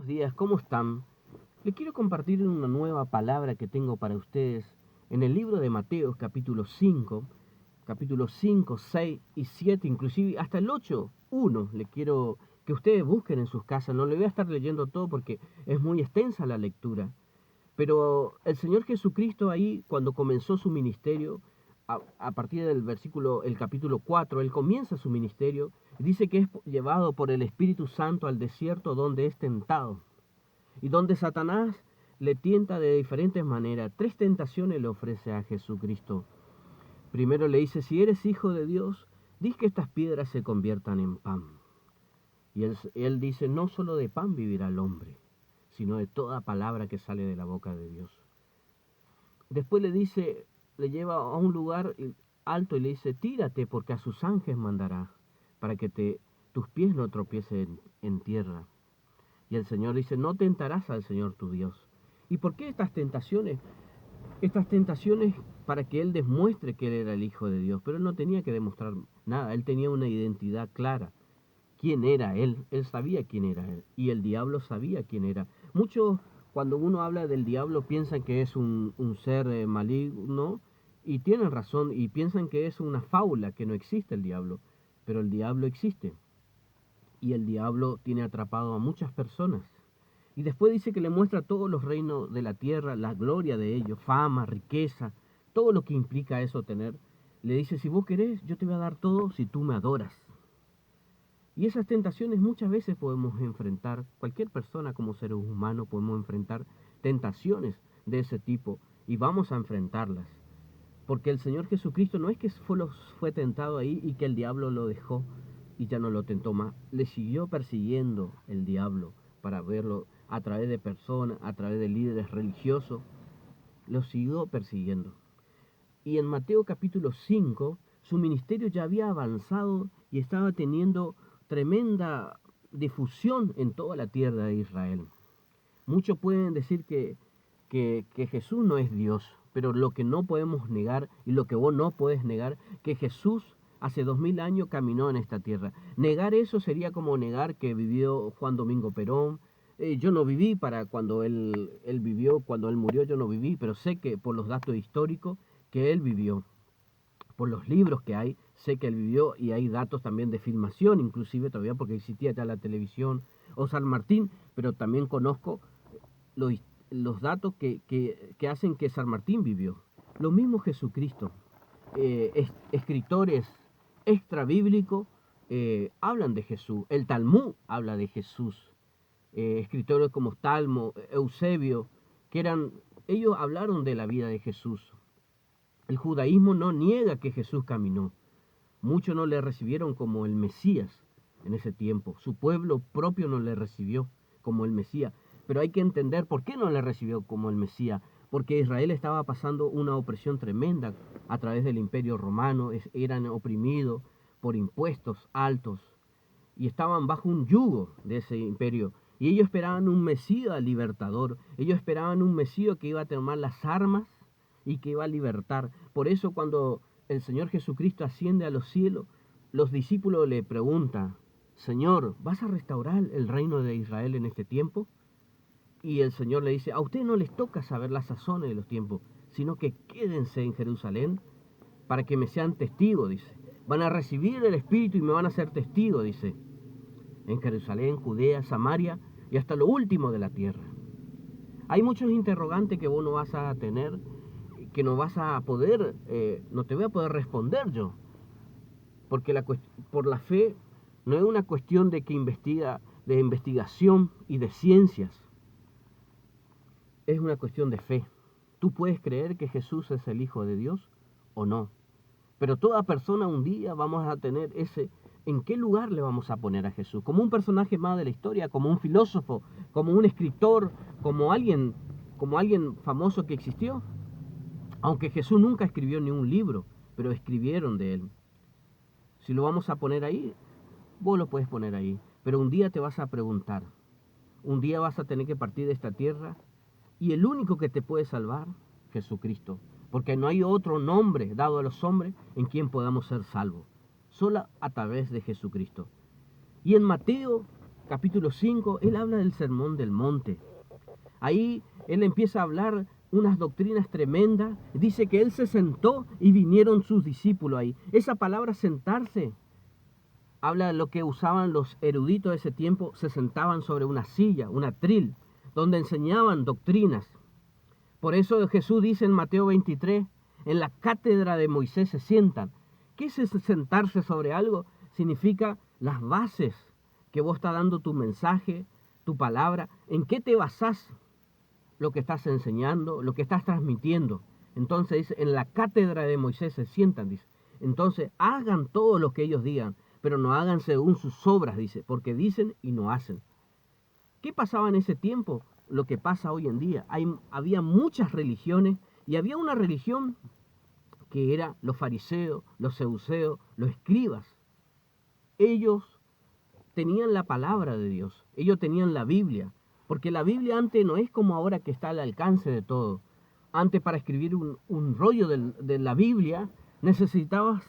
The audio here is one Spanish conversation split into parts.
Buenos días, ¿cómo están? Les quiero compartir una nueva palabra que tengo para ustedes en el libro de Mateo, capítulos 5, 6 y 7, inclusive hasta el 8, 1. Le quiero que ustedes busquen en sus casas. No le voy a estar leyendo todo porque es muy extensa la lectura. Pero el Señor Jesucristo ahí, cuando comenzó su ministerio, a partir del el capítulo 4, Él comienza su ministerio, y dice que es llevado por el Espíritu Santo al desierto donde es tentado. Y donde Satanás le tienta de diferentes maneras. Tres tentaciones le ofrece a Jesucristo. Primero le dice, si eres hijo de Dios, di que estas piedras se conviertan en pan. Y él dice, no solo de pan vivirá el hombre, sino de toda palabra que sale de la boca de Dios. Después le dice, le lleva a un lugar alto y le dice, tírate porque a sus ángeles mandará, para que tus pies no tropiecen en tierra. Y el Señor dice, no tentarás al Señor tu Dios. ¿Y por qué estas tentaciones? Estas tentaciones para que Él demuestre que Él era el Hijo de Dios. Pero Él no tenía que demostrar nada. Él tenía una identidad clara. ¿Quién era Él? Él sabía quién era Él. Y el diablo sabía quién era. Muchos, cuando uno habla del diablo, piensan que es un ser maligno. Y tienen razón. Y piensan que es una fábula, que no existe el diablo. Pero el diablo existe. Y el diablo tiene atrapado a muchas personas. Y después dice que le muestra todos los reinos de la tierra, la gloria de ellos, fama, riqueza, todo lo que implica eso tener. Le dice, si vos querés, yo te voy a dar todo si tú me adoras. Y esas tentaciones muchas veces podemos enfrentar, cualquier persona como ser humano podemos enfrentar tentaciones de ese tipo y vamos a enfrentarlas. Porque el Señor Jesucristo no es que fue tentado ahí y que el diablo lo dejó y ya no lo tentó más. Le siguió persiguiendo el diablo para verlo a través de personas, a través de líderes religiosos. Lo siguió persiguiendo. Y en Mateo capítulo 5, su ministerio ya había avanzado y estaba teniendo tremenda difusión en toda la tierra de Israel. Muchos pueden decir que Jesús no es Dios, pero lo que no podemos negar y lo que vos no puedes negar, que Jesús hace 2000 años caminó en esta tierra. Negar eso sería como negar que vivió Juan Domingo Perón. Yo no viví para cuando él vivió, cuando él murió yo no viví, pero sé que por los datos históricos que él vivió, por los libros que hay, sé que él vivió y hay datos también de filmación, inclusive todavía porque existía ya la televisión o San Martín, pero también conozco los, los datos que hacen que San Martín vivió. Lo mismo Jesucristo. Escritores extrabíblicos hablan de Jesús. El Talmud habla de Jesús. Escritores como Talmo, Eusebio, ellos hablaron de la vida de Jesús. El judaísmo no niega que Jesús caminó. Muchos no le recibieron como el Mesías en ese tiempo. Su pueblo propio no le recibió como el Mesías. Pero hay que entender por qué no le recibió como el Mesías. Porque Israel estaba pasando una opresión tremenda a través del imperio romano. Eran oprimidos por impuestos altos y estaban bajo un yugo de ese imperio. Y ellos esperaban un Mesías libertador. Ellos esperaban un Mesías que iba a tomar las armas y que iba a libertar. Por eso cuando el Señor Jesucristo asciende a los cielos, los discípulos le preguntan, Señor, ¿vas a restaurar el reino de Israel en este tiempo? Y el Señor le dice, a ustedes no les toca saber las sazones de los tiempos, sino que quédense en Jerusalén para que me sean testigos, dice. Van a recibir el Espíritu y me van a ser testigos, dice. En Jerusalén, Judea, Samaria y hasta lo último de la tierra. Hay muchos interrogantes que vos no vas a tener, que no vas a poder, no te voy a poder responder yo. Porque por la fe no es una cuestión de de investigación y de ciencias. Es una cuestión de fe. Tú puedes creer que Jesús es el Hijo de Dios o no. Pero toda persona un día vamos a tener ¿en qué lugar le vamos a poner a Jesús? ¿Como un personaje más de la historia, como un filósofo, como un escritor, como alguien famoso que existió? Aunque Jesús nunca escribió ni un libro, pero escribieron de él. Si lo vamos a poner ahí, vos lo puedes poner ahí. Pero un día te vas a preguntar, un día vas a tener que partir de esta tierra y el único que te puede salvar, Jesucristo. Porque no hay otro nombre dado a los hombres en quien podamos ser salvos. Solo a través de Jesucristo. Y en Mateo capítulo 5, él habla del sermón del monte. Ahí él empieza a hablar unas doctrinas tremendas. Dice que él se sentó y vinieron sus discípulos ahí. Esa palabra sentarse habla de lo que usaban los eruditos de ese tiempo. Se sentaban sobre una silla, un atril, donde enseñaban doctrinas. Por eso Jesús dice en Mateo 23, en la cátedra de Moisés se sientan. ¿Qué es ese sentarse sobre algo? Significa las bases que vos estás dando tu mensaje, tu palabra. ¿En qué te basás lo que estás enseñando, lo que estás transmitiendo? Entonces dice, en la cátedra de Moisés se sientan, dice. Entonces hagan todo lo que ellos digan, pero no hagan según sus obras, dice, porque dicen y no hacen. ¿Qué pasaba en ese tiempo? Lo que pasa hoy en día. Había muchas religiones y había una religión que era los fariseos, los saduceos, los escribas. Ellos tenían la palabra de Dios, ellos tenían la Biblia, porque la Biblia antes no es como ahora que está al alcance de todo. Antes para escribir un rollo de la Biblia necesitabas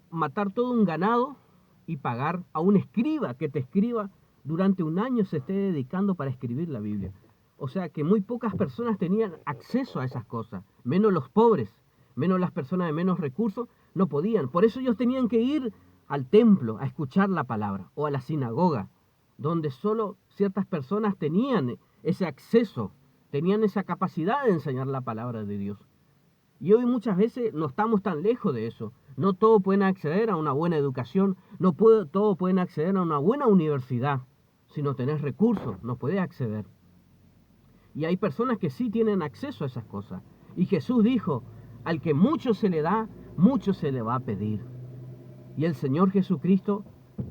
matar todo un ganado y pagar a un escriba que te escriba durante un año, se esté dedicando para escribir la Biblia. O sea que muy pocas personas tenían acceso a esas cosas, menos los pobres, menos las personas de menos recursos, no podían. Por eso ellos tenían que ir al templo a escuchar la palabra o a la sinagoga, donde solo ciertas personas tenían ese acceso, tenían esa capacidad de enseñar la palabra de Dios. Y hoy muchas veces no estamos tan lejos de eso. No todos pueden acceder a una buena educación, no todos pueden acceder a una buena universidad. Si no tenés recursos, no podés acceder. Y hay personas que sí tienen acceso a esas cosas. Y Jesús dijo, al que mucho se le da, mucho se le va a pedir. Y el Señor Jesucristo,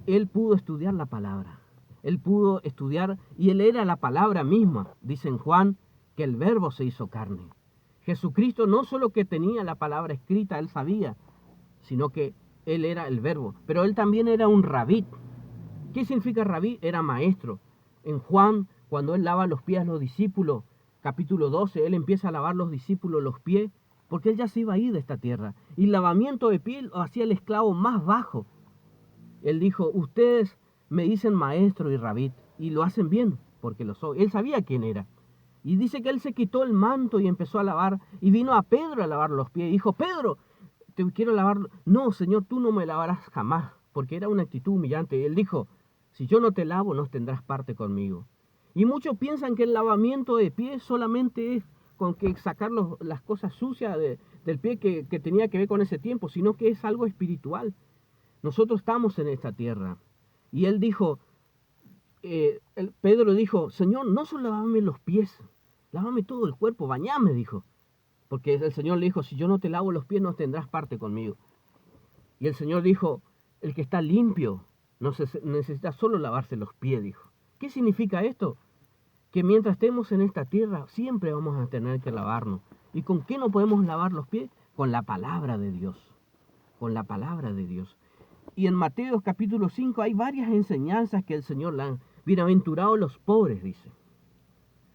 Él pudo estudiar la palabra. Él pudo estudiar y Él era la palabra misma. Dice en Juan que el verbo se hizo carne. Jesucristo no solo que tenía la palabra escrita, Él sabía, sino que Él era el verbo. Pero Él también era un rabí. ¿Qué significa rabí? Era maestro. En Juan, cuando Él lava los pies a los discípulos, capítulo 12, Él empieza a lavar los discípulos los pies, porque Él ya se iba a ir de esta tierra. Y el lavamiento de pies lo hacía el esclavo más bajo. Él dijo, ustedes me dicen maestro y rabí, y lo hacen bien, porque lo soy. Él sabía quién era. Y dice que Él se quitó el manto y empezó a lavar, y vino a Pedro a lavar los pies. Y dijo, Pedro, te quiero lavar. No, Señor, tú no me lavarás jamás, porque era una actitud humillante. Y Él dijo, si yo no te lavo, no tendrás parte conmigo. Y muchos piensan que el lavamiento de pies solamente es con que sacar las cosas sucias del pie que tenía que ver con ese tiempo, sino que es algo espiritual. Nosotros estamos en esta tierra. Y él dijo, Pedro dijo, Señor, no solo lávame los pies, lávame todo el cuerpo, bañame, dijo. Porque el Señor le dijo, si yo no te lavo los pies, no tendrás parte conmigo. Y el Señor dijo, el que está limpio no necesita solo lavarse los pies, dijo. ¿Qué significa esto? Que mientras estemos en esta tierra, siempre vamos a tener que lavarnos. ¿Y con qué no podemos lavar los pies? Con la palabra de Dios. Con la palabra de Dios. Y en Mateo capítulo 5 hay varias enseñanzas que el Señor le ha. Bienaventurados los pobres, dice.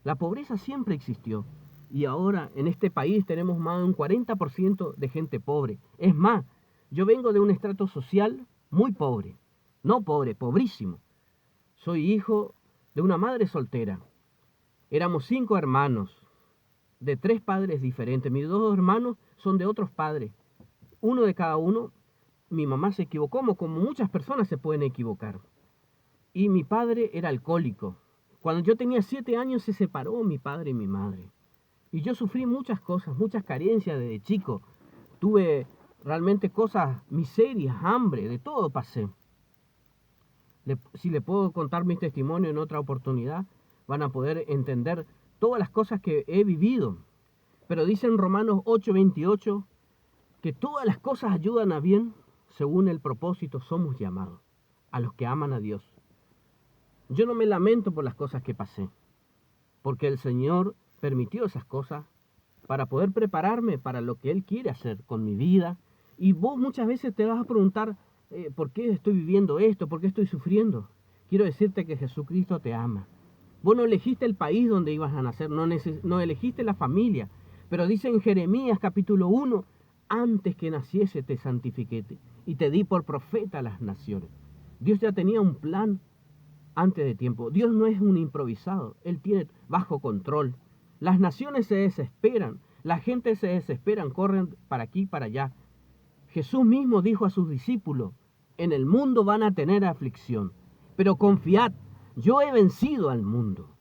La pobreza siempre existió. Y ahora en este país tenemos más de un 40% de gente pobre. Es más, yo vengo de un estrato social muy pobre. No pobre, pobrísimo. Soy hijo de una madre soltera. Éramos 5 hermanos, de 3 padres diferentes. Mis 2 hermanos son de otros padres. Uno de cada uno. Mi mamá se equivocó, como muchas personas se pueden equivocar. Y mi padre era alcohólico. Cuando yo tenía 7 años se separó mi padre y mi madre. Y yo sufrí muchas cosas, muchas carencias desde chico. Tuve realmente cosas, miserias, hambre, de todo pasé. Si le puedo contar mi testimonio en otra oportunidad, van a poder entender todas las cosas que he vivido. Pero dice en Romanos 8:28 que todas las cosas ayudan a bien según el propósito somos llamados, a los que aman a Dios. Yo no me lamento por las cosas que pasé, porque el Señor permitió esas cosas para poder prepararme para lo que Él quiere hacer con mi vida. Y vos muchas veces te vas a preguntar, ¿por qué estoy viviendo esto? ¿Por qué estoy sufriendo? Quiero decirte que Jesucristo te ama. Vos no elegiste el país donde ibas a nacer, no elegiste la familia, pero dice en Jeremías capítulo 1, antes que naciese te santifiqué y te di por profeta a las naciones. Dios ya tenía un plan antes de tiempo. Dios no es un improvisado, Él tiene bajo control. Las naciones se desesperan, la gente se desesperan, corren para aquí y para allá. Jesús mismo dijo a sus discípulos, en el mundo van a tener aflicción, pero confiad, yo he vencido al mundo.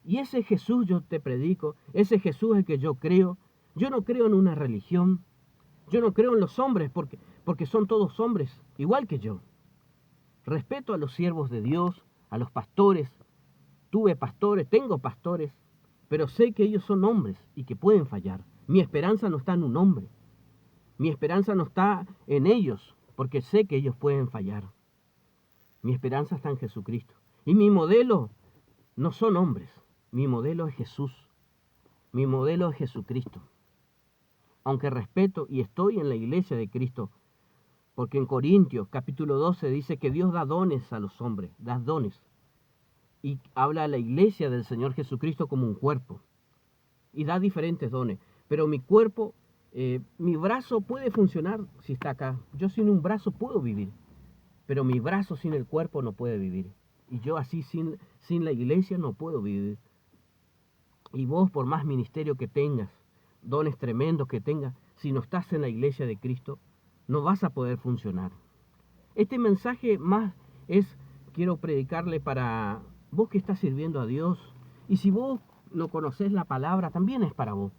Y ese Jesús yo te predico, ese Jesús es el que yo creo. Yo no creo en una religión, yo no creo en los hombres porque son todos hombres, igual que yo. Respeto a los siervos de Dios, a los pastores. Tuve pastores, tengo pastores, pero sé que ellos son hombres y que pueden fallar. Mi esperanza no está en un hombre. Mi esperanza no está en ellos, porque sé que ellos pueden fallar. Mi esperanza está en Jesucristo. Y mi modelo no son hombres. Mi modelo es Jesús. Mi modelo es Jesucristo. Aunque respeto y estoy en la iglesia de Cristo, porque en Corintios capítulo 12 dice que Dios da dones a los hombres, da dones. Y habla a la iglesia del Señor Jesucristo como un cuerpo. Y da diferentes dones. Pero mi cuerpo, mi brazo puede funcionar si está acá. Yo sin un brazo puedo vivir. Pero mi brazo sin el cuerpo no puede vivir. Y yo así sin la iglesia no puedo vivir. Y vos, por más ministerio que tengas, dones tremendos que tengas, si no estás en la iglesia de Cristo, no vas a poder funcionar. Este mensaje más quiero predicarle para vos que estás sirviendo a Dios. Y si vos no conocés la palabra, también es para vos.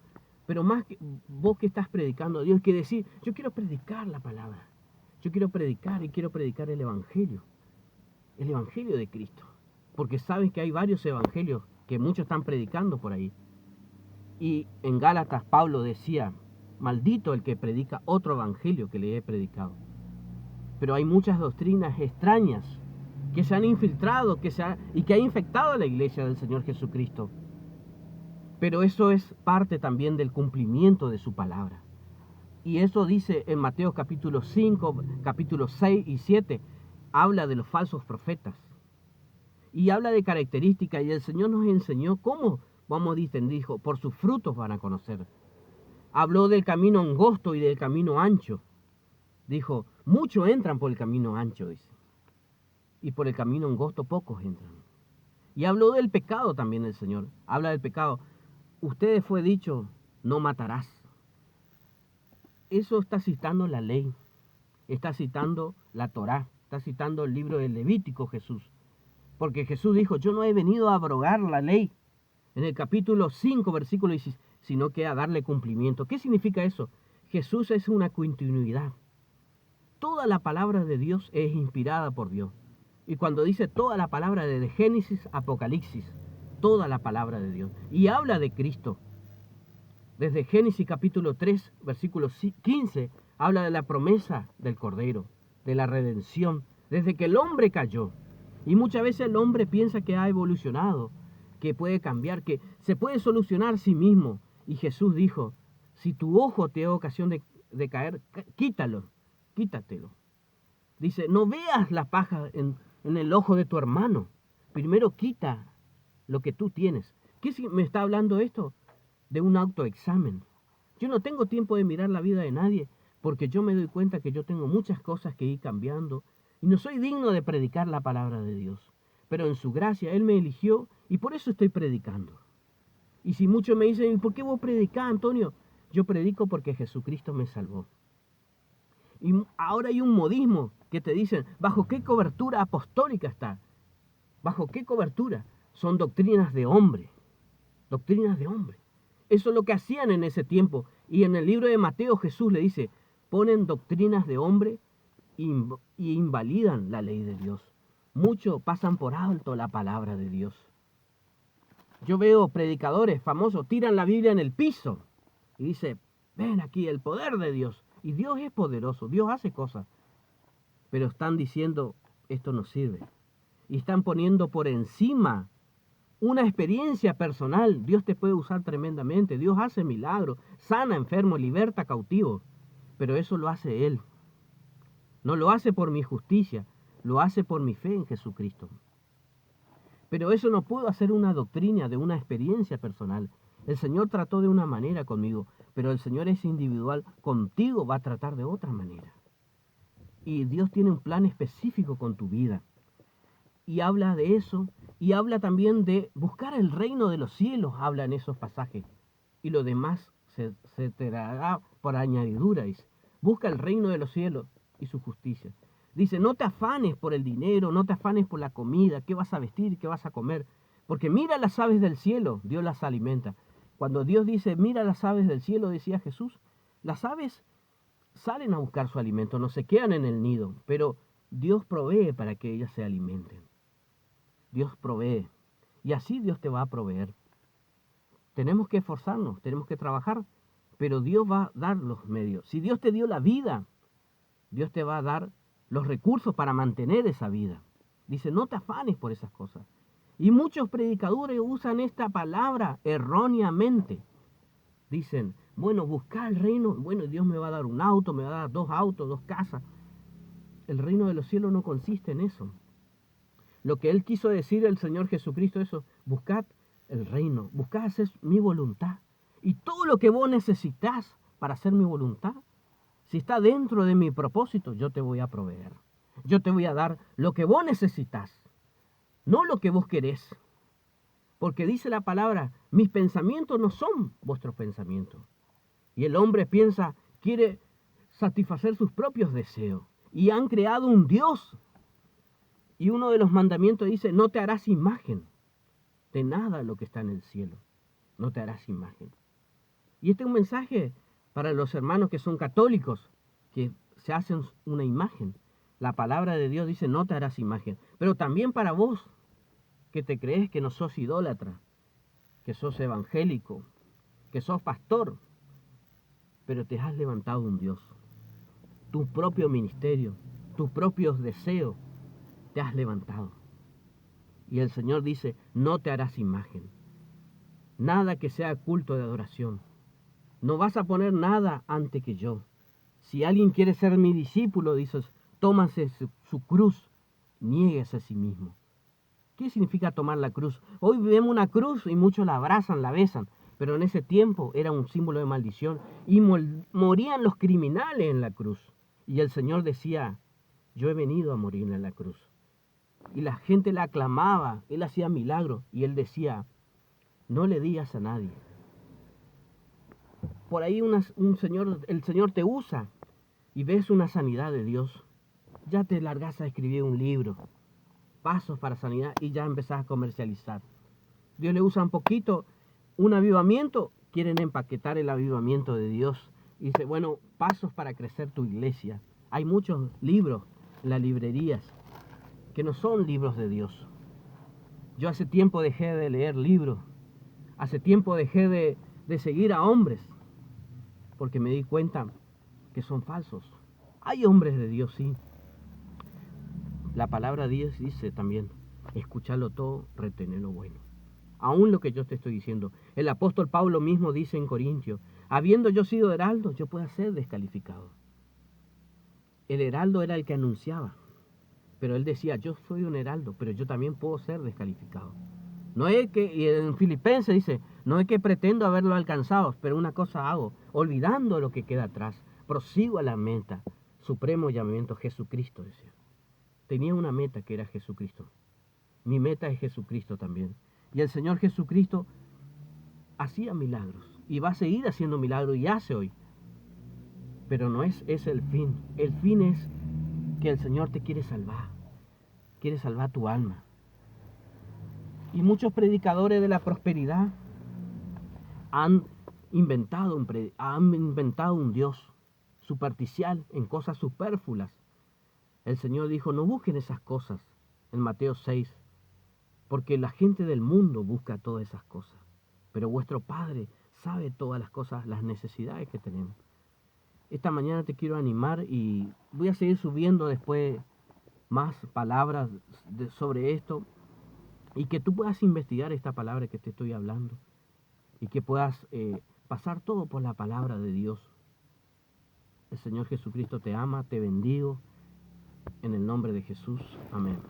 Pero más que vos que estás predicando a Dios, que decir, yo quiero predicar la palabra. Yo quiero predicar y quiero predicar el Evangelio de Cristo. Porque sabes que hay varios evangelios que muchos están predicando por ahí. Y en Gálatas Pablo decía, maldito el que predica otro evangelio que le he predicado. Pero hay muchas doctrinas extrañas que se han infiltrado y que ha infectado a la iglesia del Señor Jesucristo. Pero eso es parte también del cumplimiento de su palabra. Y eso dice en Mateo capítulo 5, capítulo 6 y 7, habla de los falsos profetas. Y habla de características, y el Señor nos enseñó cómo vamos a distinguir, dijo, por sus frutos van a conocer. Habló del camino angosto y del camino ancho. Dijo, muchos entran por el camino ancho, dice. Y por el camino angosto pocos entran. Y habló del pecado también el Señor. Habla del pecado. Ustedes fue dicho, no matarás. Eso está citando la ley. Está citando la Torá. Está citando el libro del Levítico Jesús. Porque Jesús dijo, yo no he venido a abrogar la ley. En el capítulo 5, versículo 16, sino que a darle cumplimiento. ¿Qué significa eso? Jesús es una continuidad. Toda la palabra de Dios es inspirada por Dios. Y cuando dice toda la palabra de Génesis, Apocalipsis, toda la palabra de Dios. Y habla de Cristo. Desde Génesis capítulo 3, versículo 15, habla de la promesa del Cordero, de la redención, desde que el hombre cayó. Y muchas veces el hombre piensa que ha evolucionado, que puede cambiar, que se puede solucionar a sí mismo. Y Jesús dijo, si tu ojo te da ocasión de caer, quítatelo. Dice, no veas la paja en el ojo de tu hermano. Primero quita lo que tú tienes. ¿Qué me está hablando esto? De un autoexamen. Yo no tengo tiempo de mirar la vida de nadie porque yo me doy cuenta que yo tengo muchas cosas que ir cambiando y no soy digno de predicar la palabra de Dios. Pero en su gracia Él me eligió y por eso estoy predicando. Y si muchos me dicen, ¿por qué vos predicás, Antonio? Yo predico porque Jesucristo me salvó. Y ahora hay un modismo que te dicen, ¿bajo qué cobertura apostólica está? ¿Bajo qué cobertura? Son doctrinas de hombre. Doctrinas de hombre. Eso es lo que hacían en ese tiempo. Y en el libro de Mateo Jesús le dice, ponen doctrinas de hombre y invalidan la ley de Dios. Muchos pasan por alto la palabra de Dios. Yo veo predicadores famosos, tiran la Biblia en el piso y dice, ven aquí el poder de Dios. Y Dios es poderoso, Dios hace cosas. Pero están diciendo, esto no sirve. Y están poniendo por encima una experiencia personal. Dios te puede usar tremendamente. Dios hace milagros, sana enfermo, liberta cautivo. Pero eso lo hace Él. No lo hace por mi justicia, lo hace por mi fe en Jesucristo. Pero eso no puedo hacer una doctrina de una experiencia personal. El Señor trató de una manera conmigo, pero el Señor es individual. Contigo va a tratar de otra manera. Y Dios tiene un plan específico con tu vida. y habla de eso, y habla también de buscar el reino de los cielos, habla en esos pasajes. Y lo demás se te dará por añadidura, dice. Busca el reino de los cielos y su justicia. Dice, no te afanes por el dinero, no te afanes por la comida, qué vas a vestir, qué vas a comer. Porque mira las aves del cielo, Dios las alimenta. Cuando Dios dice, mira las aves del cielo, decía Jesús, las aves salen a buscar su alimento, no se quedan en el nido, pero Dios provee para que ellas se alimenten. Dios provee. Y así Dios te va a proveer. Tenemos que esforzarnos, tenemos que trabajar, pero Dios va a dar los medios. Si Dios te dio la vida, Dios te va a dar los recursos para mantener esa vida. Dice, no te afanes por esas cosas. Y muchos predicadores usan esta palabra erróneamente. Dicen, bueno, buscar el reino, bueno, Dios me va a dar un auto, me va a dar 2 autos, 2 casas. El reino de los cielos no consiste en eso. Lo que Él quiso decir el Señor Jesucristo, eso, buscad el reino, buscad hacer mi voluntad. Y todo lo que vos necesitas para hacer mi voluntad, si está dentro de mi propósito, yo te voy a proveer. Yo te voy a dar lo que vos necesitas, no lo que vos querés. Porque dice la palabra, mis pensamientos no son vuestros pensamientos. Y el hombre piensa, quiere satisfacer sus propios deseos. Y han creado un Dios. Y uno de los mandamientos dice, no te harás imagen de nada lo que está en el cielo. No te harás imagen. Y este es un mensaje para los hermanos que son católicos, que se hacen una imagen. La palabra de Dios dice, no te harás imagen. Pero también para vos, que te crees que no sos idólatra, que sos evangélico, que sos pastor, pero te has levantado un Dios. Tu propio ministerio, tus propios deseos, te has levantado. Y el Señor dice, no te harás imagen. Nada que sea culto de adoración. No vas a poner nada antes que yo. Si alguien quiere ser mi discípulo, dice, tómase su cruz, niéguese a sí mismo. ¿Qué significa tomar la cruz? Hoy vemos una cruz y muchos la abrazan, la besan, pero en ese tiempo era un símbolo de maldición y morían los criminales en la cruz. Y el Señor decía, yo he venido a morir en la cruz. Y la gente la aclamaba, Él hacía milagros y Él decía, no le digas a nadie. Por ahí el Señor te usa y ves una sanidad de Dios. Ya te largas a escribir un libro, pasos para sanidad, y ya empezás a comercializar. Dios le usa un poquito, un avivamiento, quieren empaquetar el avivamiento de Dios. Y dice, bueno, pasos para crecer tu iglesia. Hay muchos libros en las librerías que no son libros de Dios. Yo hace tiempo dejé de leer libros. Hace tiempo dejé de seguir a hombres, porque me di cuenta que son falsos. Hay hombres de Dios, sí. La palabra de Dios dice también, escucharlo todo, retener lo bueno. Aún lo que yo te estoy diciendo. El apóstol Pablo mismo dice en Corintios, habiendo yo sido heraldo, yo puedo ser descalificado. El heraldo era el que anunciaba, pero él decía, yo soy un heraldo, pero yo también puedo ser descalificado. No es que, y en Filipenses dice, no es que pretendo haberlo alcanzado, pero una cosa hago, olvidando lo que queda atrás, prosigo a la meta, supremo llamamiento Jesucristo, decía. Tenía una meta que era Jesucristo. Mi meta es Jesucristo también. Y el Señor Jesucristo hacía milagros y va a seguir haciendo milagros y hace hoy. Pero no es el fin. El fin es que el Señor te quiere salvar tu alma. Y muchos predicadores de la prosperidad han inventado un Dios superficial en cosas superfluas. El Señor dijo, no busquen esas cosas en Mateo 6, porque la gente del mundo busca todas esas cosas. Pero vuestro Padre sabe todas las cosas, las necesidades que tenemos. Esta mañana te quiero animar y voy a seguir subiendo después más palabras sobre esto y que tú puedas investigar esta palabra que te estoy hablando y que puedas pasar todo por la palabra de Dios. El Señor Jesucristo te ama, te bendigo. En el nombre de Jesús. Amén.